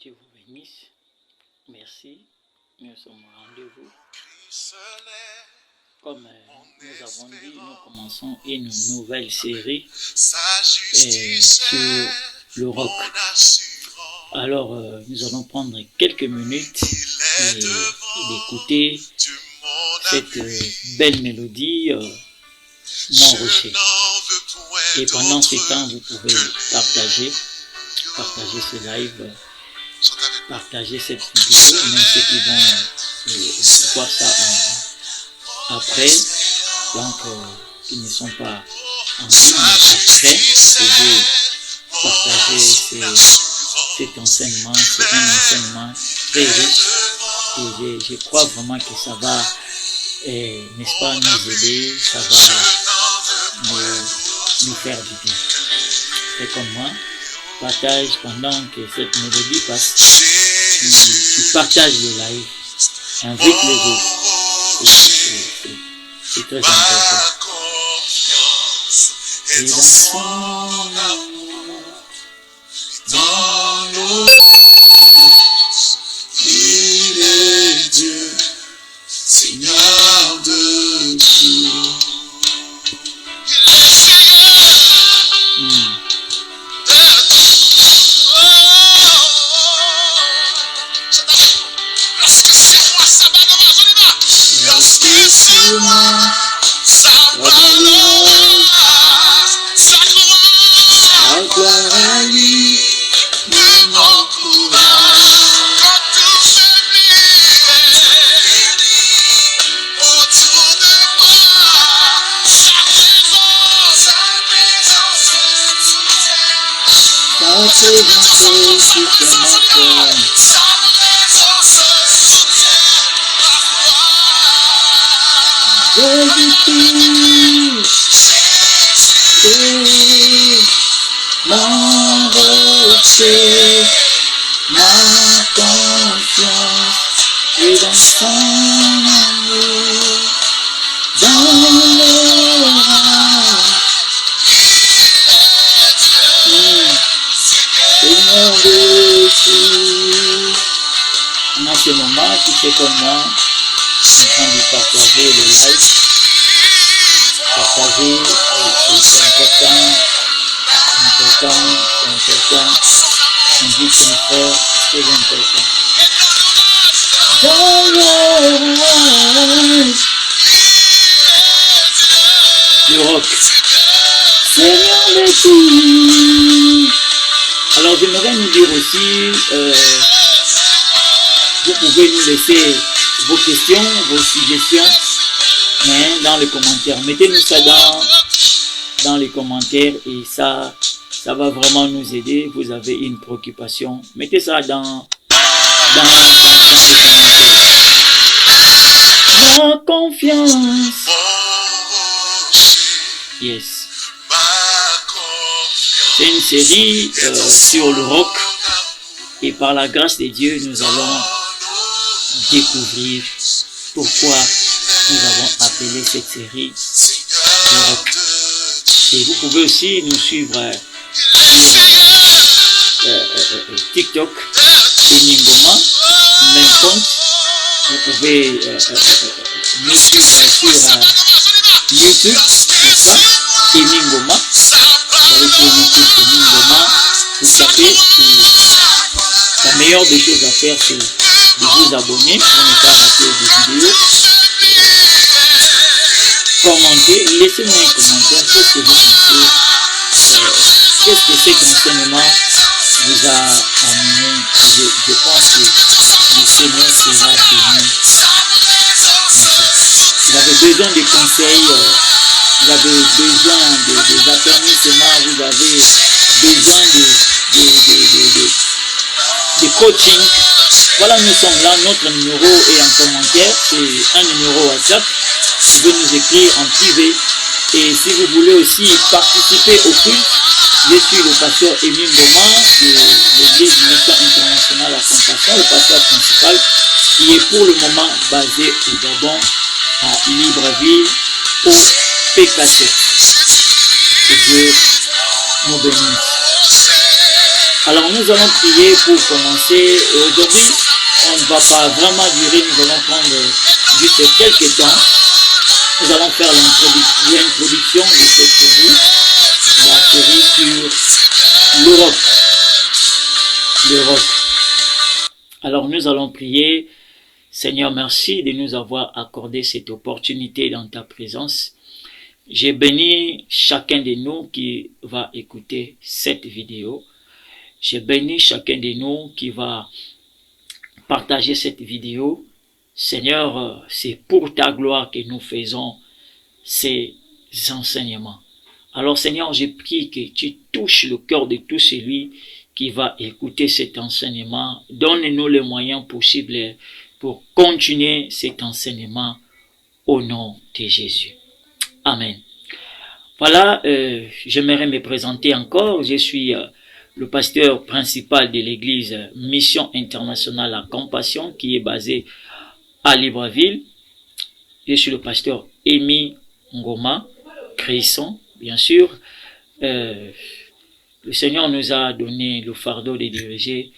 Dieu vous bénisse. Merci. Nous sommes au rendez-vous. Comme nous avons dit, nous commençons une nouvelle série sur le rock. Alors, nous allons prendre quelques minutes d'écouter cette belle mélodie, Mon Rocher. Et pendant ce temps, vous pouvez partager ce live, partager cette vidéo, même ceux qui vont voir ça après, donc qui ne sont pas en ligne, après, vous pouvez partager cet enseignement. C'est un enseignement très riche et je crois vraiment que ça va, n'est-ce pas, nous aider, ça va nous faire du bien. C'est comme moi, partage pendant que cette mélodie passe, tu partages le live, invite les autres. C'est très important. Et dans son amour, dans l'eau, il est Dieu, Seigneur de tout. Il est Seigneur de tout. Lorsque c'est moi, ça va dans ma jolie. Lorsque c'est moi, ça va dans sa gloire à lui, mon courage. Quand tout se brille autour de moi, sa présence soutient ma foi. Sa présence soutient ma foi. Jésus, mon rocher, ma confiance, et dans son amour, dans l'orage, Seigneur de tout. En ce moment, tu fais comme moi, en train de partager le live. Partager, c'est important. Invite ton frère, c'est important. Dans l'orage, le rock, Seigneur de tout. Alors j'aimerais nous dire aussi, vous pouvez nous laisser vos questions, vos suggestions, dans les commentaires. Mettez-nous ça dans les commentaires et ça va vraiment nous aider. Vous avez une préoccupation, mettez ça dans les commentaires. La confiance. Yes. C'est une série sur le rock et par la grâce de Dieu, nous allons découvrir pourquoi nous avons appelé cette série le rock. Et vous pouvez aussi nous suivre TikTok, Emingoma, même compte. Vous pouvez nous suivre sur YouTube, n'est-ce pas, Emingoma. Vous allez sur YouTube, Emingoma, vous tapez. La meilleure des choses à faire, c'est de vous abonner pour ne pas rater des vidéos. Commentez, laissez-moi un commentaire. Qu'est-ce que vous pensez? Qu'est-ce que cet enseignement vous a amené? Je pense que le Seigneur sera béni. Vous avez besoin de conseils, vous avez besoin d'affermissements, vous avez besoin de coaching. Voilà, nous sommes là. Notre numéro est en commentaire. C'est un numéro WhatsApp. Vous pouvez nous écrire en privé. Et si vous voulez aussi participer au culte, je suis le pasteur Emingoma de l'église Mission Internationale à Compassion, le pasteur principal, qui est pour le moment basé au Gabon, à Libreville, au PKC. Que Dieu nous bénisse. Alors nous allons prier pour commencer. Aujourd'hui, on ne va pas vraiment durer, nous allons prendre juste quelques temps. Nous allons faire l'introduction de cette série, la série sur l'Europe. L'Europe. Alors nous allons prier. Seigneur, merci de nous avoir accordé cette opportunité dans ta présence. J'ai béni chacun de nous qui va écouter cette vidéo. J'ai béni chacun de nous qui va partager cette vidéo. Seigneur, c'est pour ta gloire que nous faisons ces enseignements. Alors Seigneur, je prie que tu touches le cœur de tout celui qui va écouter cet enseignement. Donne-nous les moyens possibles pour continuer cet enseignement au nom de Jésus. Amen. Voilà, j'aimerais me présenter encore. Je suis le pasteur principal de l'église Mission Internationale à Compassion qui est basée à Libreville. Je suis le pasteur Emi Ngoma, Cresson, bien sûr. Le Seigneur nous a donné le fardeau de diriger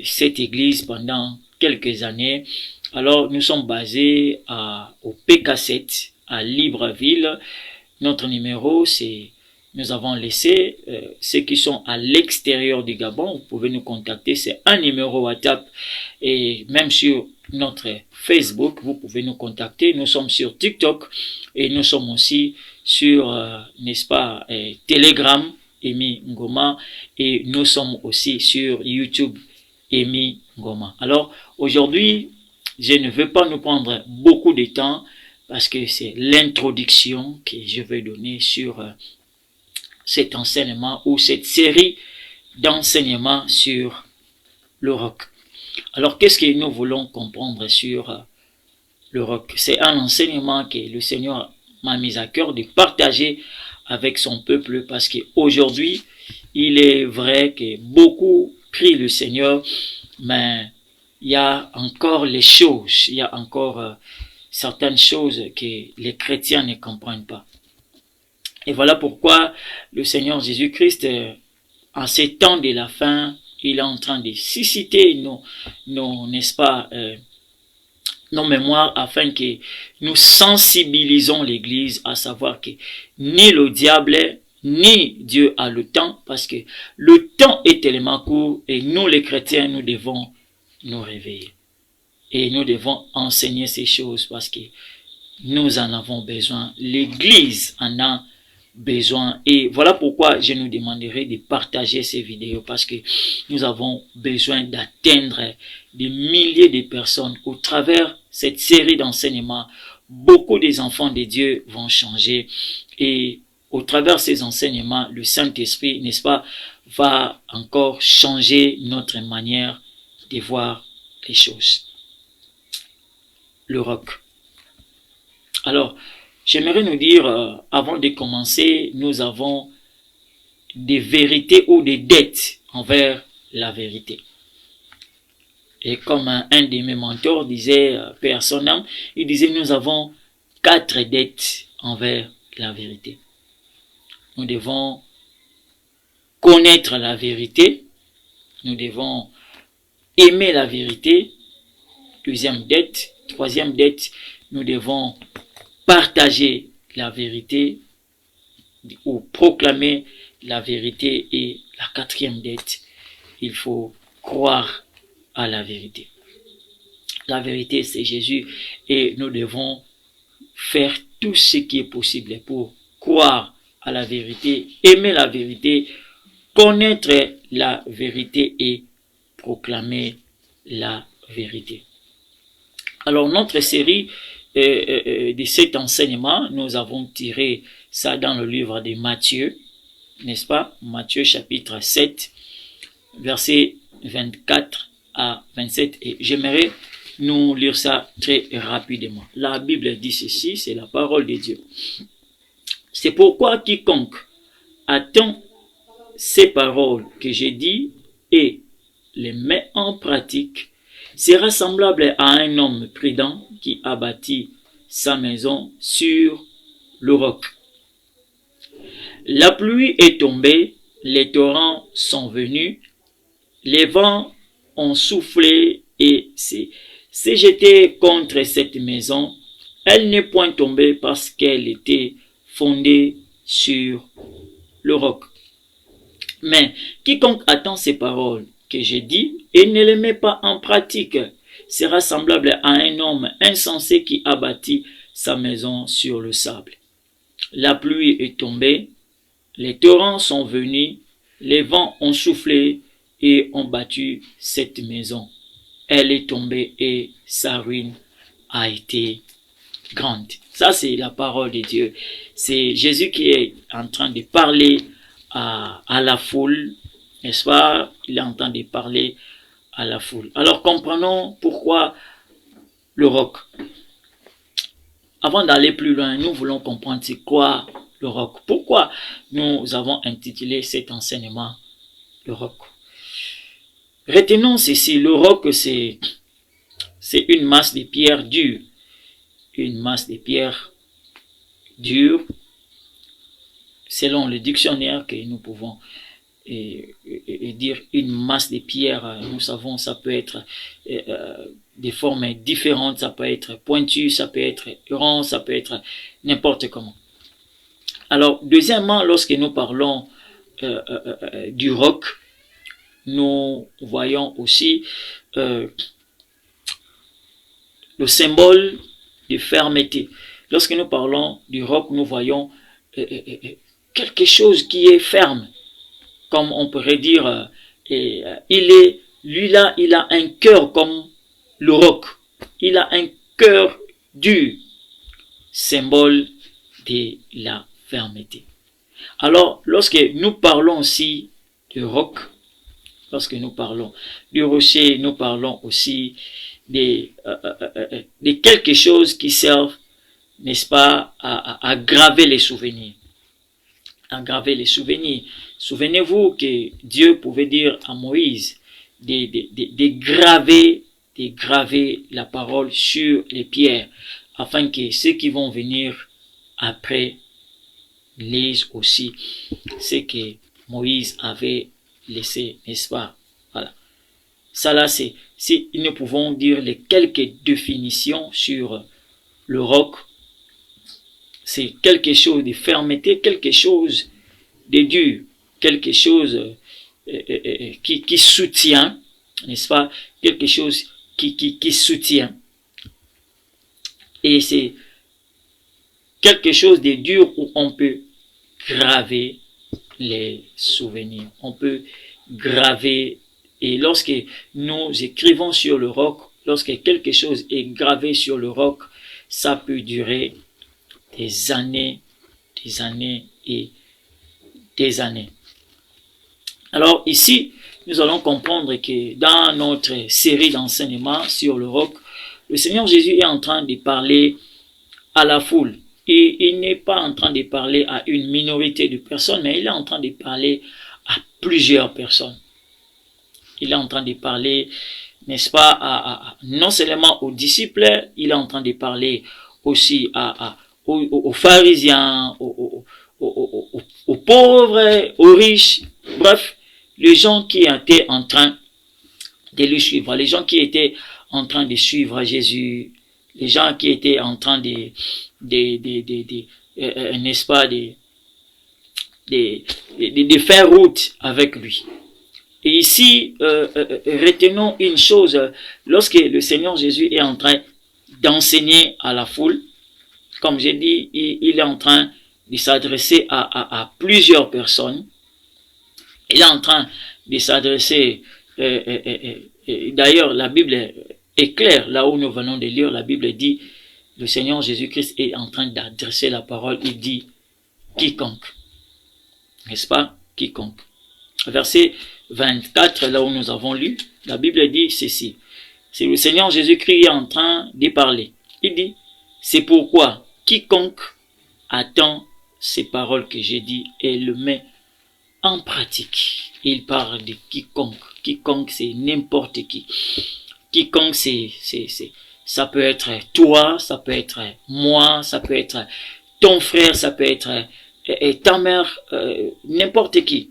cette église pendant quelques années. Alors, nous sommes basés au PK7 à Libreville. Notre numéro, c'est, nous avons laissé ceux qui sont à l'extérieur du Gabon. Vous pouvez nous contacter, c'est un numéro WhatsApp. Et même sur notre Facebook, vous pouvez nous contacter. Nous sommes sur TikTok et nous sommes aussi sur, n'est-ce pas, Telegram, Emi Ngoma, et nous sommes aussi sur YouTube, Emi Ngoma. Alors, aujourd'hui, je ne veux pas nous prendre beaucoup de temps parce que c'est l'introduction que je vais donner sur cet enseignement ou cette série d'enseignements sur le roc. Alors, qu'est-ce que nous voulons comprendre sur le roc? C'est un enseignement que le Seigneur m'a mis à cœur de partager avec son peuple parce qu'aujourd'hui, il est vrai que beaucoup prient le Seigneur, mais il y a encore les choses, il y a encore certaines choses que les chrétiens ne comprennent pas. Et voilà pourquoi le Seigneur Jésus-Christ, en ces temps de la fin, il est en train de susciter n'est-ce pas, nos mémoires afin que nous sensibilisons l'Église à savoir que ni le diable ni Dieu a le temps parce que le temps est tellement court et nous les chrétiens nous devons nous réveiller et nous devons enseigner ces choses parce que nous en avons besoin, l'Église en a besoin et voilà pourquoi je nous demanderai de partager ces vidéos parce que nous avons besoin d'atteindre des milliers de personnes au travers cette série d'enseignements. Beaucoup des enfants de Dieu vont changer et au travers de ces enseignements, le Saint-Esprit, n'est-ce pas, va encore changer notre manière de voir les choses. Le roc. Alors, j'aimerais nous dire, avant de commencer, nous avons des vérités ou des dettes envers la vérité. Et comme un de mes mentors disait, Père son âme, il disait, nous avons 4 dettes envers la vérité. Nous devons connaître la vérité, nous devons aimer la vérité. Deuxième dette, troisième dette, nous devons partager la vérité ou proclamer la vérité. Et la 4e dette, il faut croire à la vérité. La vérité, c'est Jésus et nous devons faire tout ce qui est possible pour croire à la vérité, aimer la vérité, connaître la vérité et proclamer la vérité. Alors, notre série de cet enseignement, nous avons tiré ça dans le livre de Matthieu, n'est-ce pas? Matthieu chapitre 7, versets 24 à 27. Et j'aimerais nous lire ça très rapidement. La Bible dit ceci, c'est la parole de Dieu. C'est pourquoi quiconque attend ces paroles que j'ai dit et les met en pratique sera semblable à un homme prudent qui a bâti sa maison sur le roc. La pluie est tombée, les torrents sont venus, les vents ont soufflé et s'est jeté contre cette maison. Elle n'est point tombée parce qu'elle était fondée sur le roc. Mais quiconque attend ces paroles que j'ai dit et ne les met pas en pratique sera semblable à un homme insensé qui a bâti sa maison sur le sable. La pluie est tombée, les torrents sont venus, les vents ont soufflé et ont battu cette maison. Elle est tombée et sa ruine a été grande. Ça, c'est la parole de Dieu. C'est Jésus qui est en train de parler à la foule, n'est-ce pas? Il est en train de parler à la foule. Alors, comprenons pourquoi le roc. Avant d'aller plus loin, nous voulons comprendre c'est quoi le roc. Pourquoi nous avons intitulé cet enseignement le roc. Retenons ceci, le roc c'est une masse de pierre dure. Une masse de pierre dure, selon le dictionnaire que nous pouvons dire une masse de pierre, nous savons ça peut être des formes différentes, ça peut être pointu, ça peut être rond, ça peut être n'importe comment. Alors deuxièmement, lorsque nous parlons du roc, nous voyons aussi le symbole de fermeté. Lorsque nous parlons du roc, nous voyons quelque chose qui est ferme. Comme on pourrait dire, lui-là, il a un cœur comme le roc. Il a un cœur dur, symbole de la fermeté. Alors, lorsque nous parlons aussi du roc, lorsque nous parlons du rocher, nous parlons aussi de quelque chose qui servent, n'est-ce pas, à graver les souvenirs. À graver les souvenirs. Souvenez-vous que Dieu pouvait dire à Moïse de graver la parole sur les pierres, afin que ceux qui vont venir après lisent aussi ce que Moïse avait laissé, n'est-ce pas? Voilà. Ça là, c'est si nous pouvons dire les quelques définitions sur le roc. C'est quelque chose de fermeté, quelque chose de dur, quelque chose qui soutient, n'est-ce pas? Quelque chose qui soutient. Et c'est quelque chose de dur où on peut graver les souvenirs. On peut graver, et lorsque nous écrivons sur le roc, lorsque quelque chose est gravé sur le roc, ça peut durer des années et des années. Alors ici, nous allons comprendre que dans notre série d'enseignements sur le roc, le Seigneur Jésus est en train de parler à la foule. Et il n'est pas en train de parler à une minorité de personnes, mais il est en train de parler à plusieurs personnes. Il est en train de parler, n'est-ce pas, non seulement aux disciples, il est en train de parler aussi aux pharisiens, aux pauvres, aux riches, bref, les gens qui étaient en train de le suivre, les gens qui étaient en train de suivre Jésus, les gens qui étaient en train n'est-ce pas, de faire route avec lui. Et ici, retenons une chose, lorsque le Seigneur Jésus est en train d'enseigner à la foule, comme j'ai dit, il est en train de s'adresser à plusieurs personnes. Il est en train de s'adresser, d'ailleurs la Bible est claire, là où nous venons de lire, la Bible dit, le Seigneur Jésus-Christ est en train d'adresser la parole, il dit, quiconque, n'est-ce pas, quiconque. Verset 24, là où nous avons lu, la Bible dit ceci, c'est le Seigneur Jésus-Christ est en train de parler, il dit, c'est pourquoi quiconque attend ces paroles que j'ai dit et le met en pratique. Il parle de quiconque. Quiconque, c'est n'importe qui. Quiconque, ça peut être toi, ça peut être moi, ça peut être ton frère, ça peut être ta mère, n'importe qui.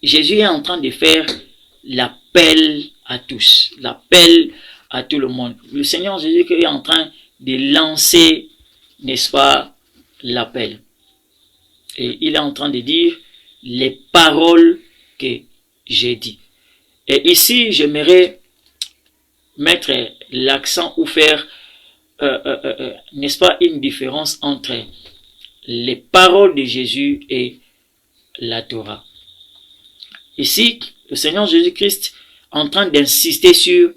Jésus est en train de faire l'appel à tous, l'appel à tout le monde. Le Seigneur Jésus est en train de lancer, n'est-ce pas, l'appel. Et il est en train de dire les paroles que j'ai dit. Et ici, j'aimerais mettre l'accent ou faire, n'est-ce pas, une différence entre les paroles de Jésus et la Torah. Ici, le Seigneur Jésus-Christ est en train d'insister sur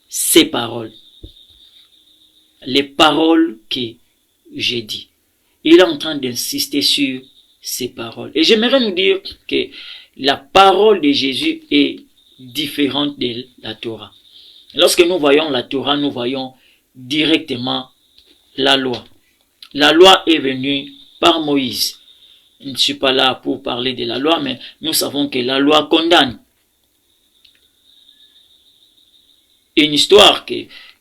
ses paroles. Les paroles que j'ai dit. Il est en train d'insister sur ses paroles. Et j'aimerais nous dire que la parole de Jésus est différente de la Torah. Lorsque nous voyons la Torah, nous voyons directement la loi. La loi est venue par Moïse. Je ne suis pas là pour parler de la loi, mais nous savons que la loi condamne. Une histoire que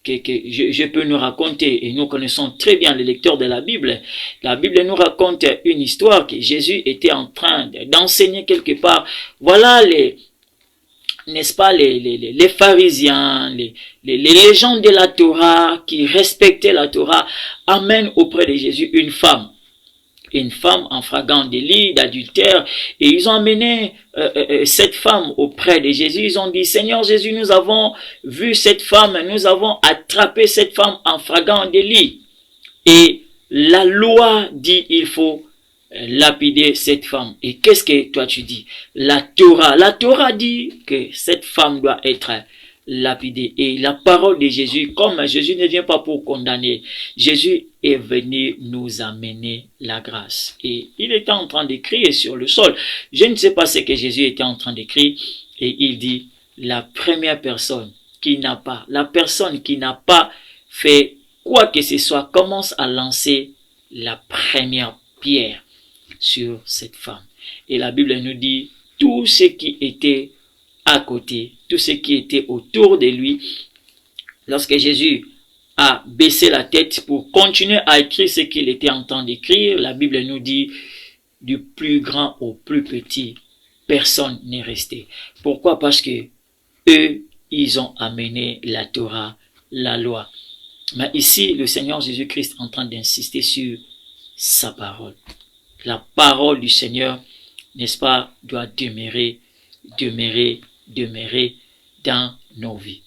je peux nous raconter, et nous connaissons très bien les lecteurs de la Bible. La Bible nous raconte une histoire que Jésus était en train d'enseigner quelque part. Voilà n'est-ce pas, les pharisiens, les gens de la Torah qui respectaient la Torah, amènent auprès de Jésus une femme en flagrant délit d'adultère, et ils ont amené cette femme auprès de Jésus. Ils ont dit: Seigneur Jésus, nous avons vu cette femme, nous avons attrapé cette femme en flagrant délit, et la loi dit il faut lapider cette femme. Et qu'est-ce que toi tu dis? La Torah dit que cette femme doit être lapidée. Et la parole de Jésus, comme Jésus ne vient pas pour condamner, Jésus est venu nous amener la grâce. Et il était en train d'écrire sur le sol. Je ne sais pas ce que Jésus était en train d'écrire, et il dit: la première personne qui n'a pas, fait quoi que ce soit, commence à lancer la première pierre sur cette femme. Et la Bible nous dit: tout ce qui était à côté, tout ce qui était autour de lui, lorsque Jésus a baissé la tête pour continuer à écrire ce qu'il était en train d'écrire, la Bible nous dit: du plus grand au plus petit, personne n'est resté. Pourquoi? Parce que eux, ils ont amené la Torah, la loi. Mais ici, le Seigneur Jésus-Christ est en train d'insister sur sa parole. La parole du Seigneur, n'est-ce pas, doit demeurer dans nos vies.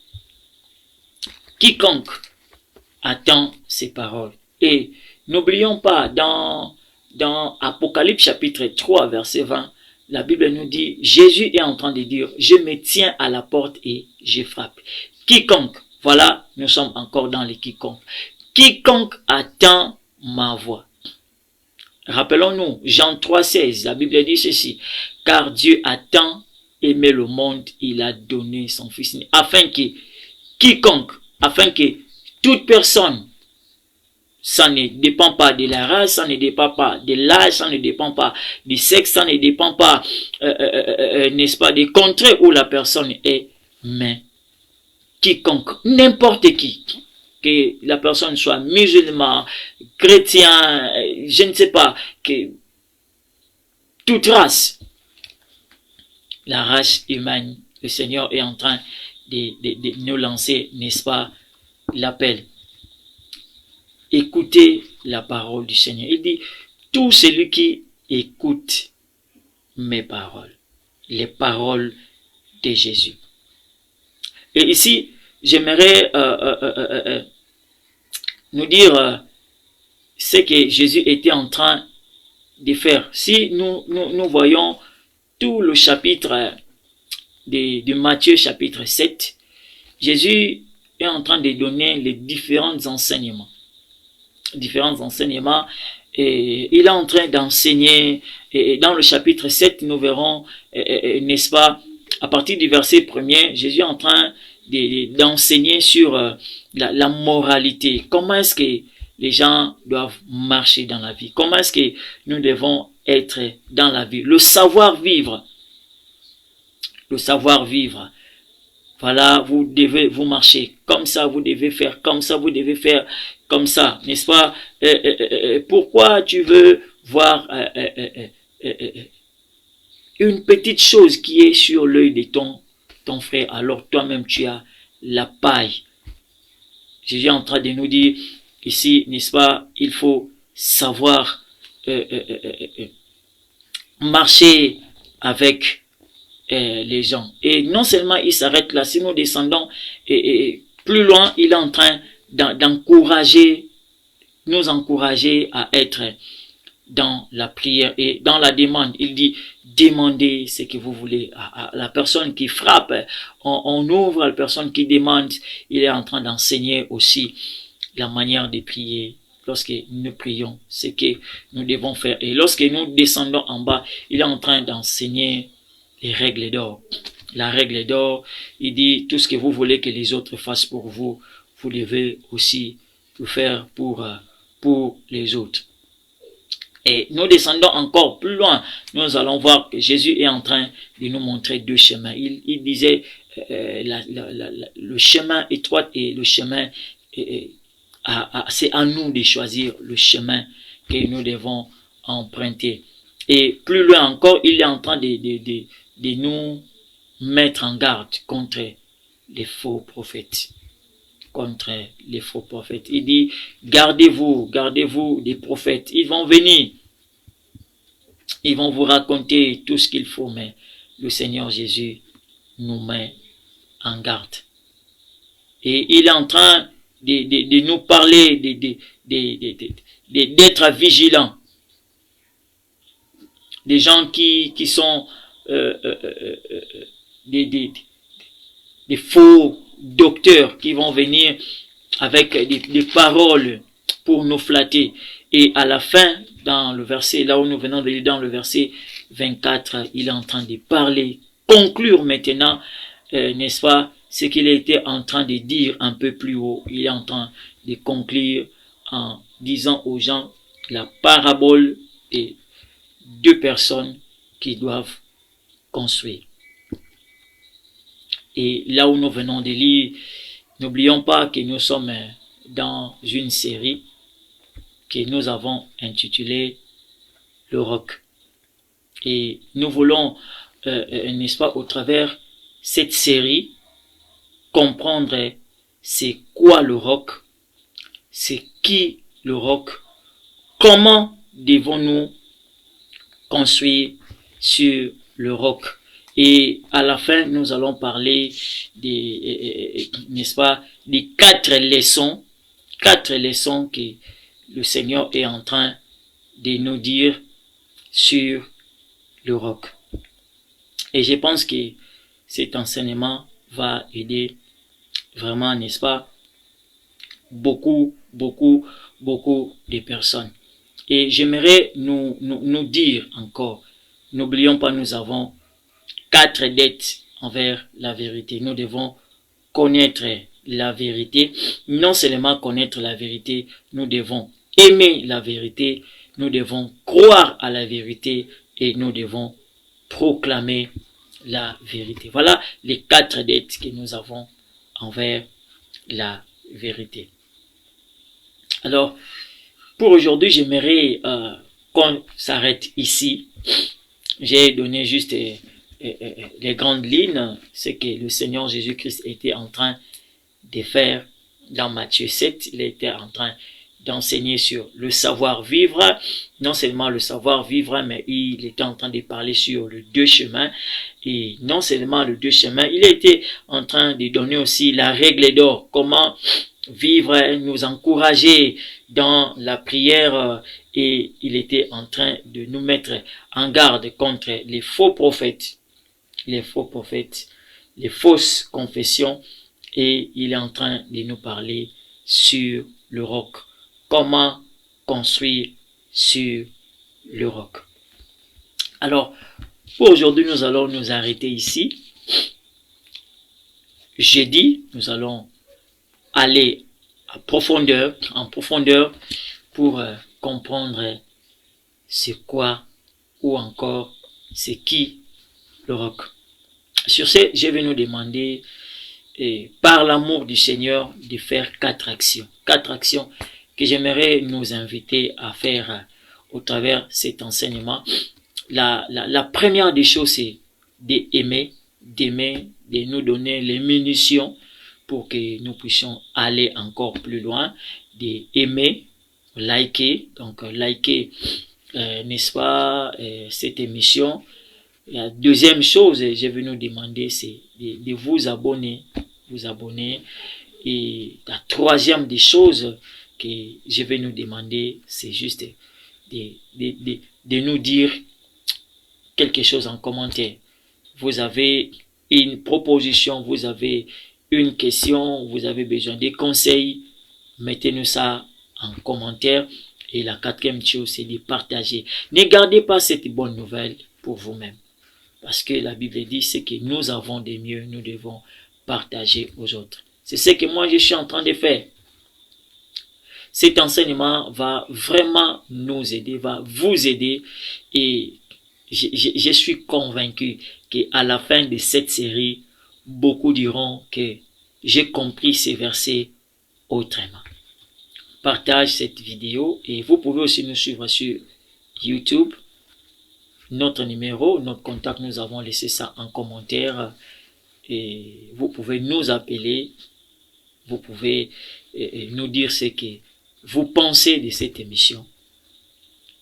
Quiconque attend ces paroles. Et n'oublions pas, dans Apocalypse chapitre 3, verset 20, la Bible nous dit, Jésus est en train de dire: je me tiens à la porte et je frappe. Quiconque, voilà, nous sommes encore dans les quiconque. Quiconque attend ma voix. Rappelons-nous, Jean 3,16, la Bible dit ceci: car Dieu a tant aimé le monde, il a donné son Fils, afin que toute personne, ça ne dépend pas de la race, ça ne dépend pas de l'âge, ça ne dépend pas du sexe, ça ne dépend pas, n'est-ce pas, des contrées où la personne est, mais quiconque, n'importe qui, que la personne soit musulman, chrétien, je ne sais pas, que toute race, la race humaine, le Seigneur est en train de nous lancer, n'est-ce pas, l'appel. Écoutez la parole du Seigneur. Il dit: tout celui qui écoute mes paroles, les paroles de Jésus. Et ici, j'aimerais nous dire ce que Jésus était en train de faire. Si nous voyons tout le chapitre de Matthieu chapitre 7, Jésus est en train de donner les différents enseignements. Et il est en train d'enseigner, et dans le chapitre 7, nous verrons, n'est-ce pas, à partir du verset 1er, Jésus est en train d'enseigner sur la moralité. Comment est-ce que les gens doivent marcher dans la vie? Comment est-ce que nous devons être dans la vie? Le savoir-vivre. Le savoir-vivre. Voilà, vous devez vous marcher comme ça, vous devez faire comme ça, vous devez faire comme ça, n'est-ce pas? Pourquoi tu veux voir une petite chose qui est sur l'œil de ton frère, alors toi-même tu as la paille. Jésus est en train de nous dire ici, n'est-ce pas, il faut savoir marcher avec les gens. Et non seulement il s'arrête là, si nous descendons plus loin, il est en train d'encourager, nous encourager à être dans la prière et dans la demande. Il dit, demandez ce que vous voulez à la personne qui frappe. On ouvre à la personne qui demande. Il est en train d'enseigner aussi la manière de prier. Lorsque nous prions, ce que nous devons faire. Et lorsque nous descendons en bas, il est en train d'enseigner les règles d'or. La règle d'or, il dit, tout ce que vous voulez que les autres fassent pour vous, vous devez aussi le faire pour les autres. Et nous descendons encore plus loin, nous allons voir que Jésus est en train de nous montrer deux chemins. Il disait le chemin étroit et le chemin, c'est à nous de choisir le chemin que nous devons emprunter. Et plus loin encore, il est en train de nous mettre en garde contre les faux prophètes. Contre les faux prophètes. Il dit, gardez-vous des prophètes. Ils vont venir. Ils vont vous raconter tout ce qu'il faut, mais le Seigneur Jésus nous met en garde. Et il est en train de nous parler, d'être vigilants. Des gens qui sont des faux docteurs qui vont venir avec des paroles pour nous flatter. Et à la fin, dans le verset, là où nous venons de lire dans le verset 24, il est en train de parler, conclure maintenant, n'est-ce pas, ce qu'il était en train de dire un peu plus haut. Il est en train de conclure en disant aux gens la parabole des deux personnes qui doivent construire. Et là où nous venons de lire, n'oublions pas que nous sommes dans une série que nous avons intitulée Le Roc. Et nous voulons, n'est-ce pas, au travers cette série, comprendre c'est quoi le roc, c'est qui le roc, comment devons-nous construire sur le roc. Et à la fin, nous allons parler des, n'est-ce pas, des quatre leçons que le Seigneur est en train de nous dire sur le roc. Et je pense que cet enseignement va aider vraiment, n'est-ce pas, beaucoup de personnes. Et j'aimerais nous dire encore, n'oublions pas, nous avons 4 dettes envers la vérité. Nous devons connaître la vérité. Non seulement connaître la vérité, nous devons aimer la vérité, nous devons croire à la vérité et nous devons proclamer la vérité. Voilà les 4 dettes que nous avons envers la vérité. Alors, pour aujourd'hui, j'aimerais qu'on s'arrête ici. J'ai donné juste les grandes lignes, ce que le Seigneur Jésus-Christ était en train de faire dans Matthieu 7. Il était en train d'enseigner sur le savoir-vivre, non seulement le savoir-vivre, mais il était en train de parler sur le 2 chemins, et non seulement le 2 chemins, il était en train de donner aussi la règle d'or, comment vivre, nous encourager dans la prière, et il était en train de nous mettre en garde contre les faux prophètes, les fausses confessions, et il est en train de nous parler sur le roc. Comment construire sur le roc. Alors, pour aujourd'hui, nous allons nous arrêter ici. Jeudi, nous allons aller en profondeur pour comprendre c'est quoi ou encore c'est qui le roc. Sur ce, je vais nous demander, par l'amour du Seigneur, de faire 4 actions. 4 actions que j'aimerais nous inviter à faire au travers de cet enseignement. la première des choses, c'est d'aimer, de nous donner les munitions pour que nous puissions aller encore plus loin, d'aimer, liker, donc liker, n'est-ce pas, cette émission. La deuxième chose, je vais nous demander, c'est de vous abonner, Et la troisième des choses que je vais nous demander, c'est juste de nous dire quelque chose en commentaire. Vous avez une proposition, vous avez une question, vous avez besoin de conseils, mettez-nous ça en commentaire. Et la quatrième chose, c'est de partager. Ne gardez pas cette bonne nouvelle pour vous-même. Parce que la Bible dit, c'est que nous avons des mieux, nous devons partager aux autres. C'est ce que moi je suis en train de faire. Cet enseignement va vraiment nous aider, va vous aider. Et je suis convaincu qu'à la fin de cette série, beaucoup diront que j'ai compris ces versets autrement. Partage cette vidéo et vous pouvez aussi nous suivre sur YouTube. Notre numéro, notre contact, nous avons laissé ça en commentaire. Et vous pouvez nous appeler. Vous pouvez nous dire ce que vous pensez de cette émission.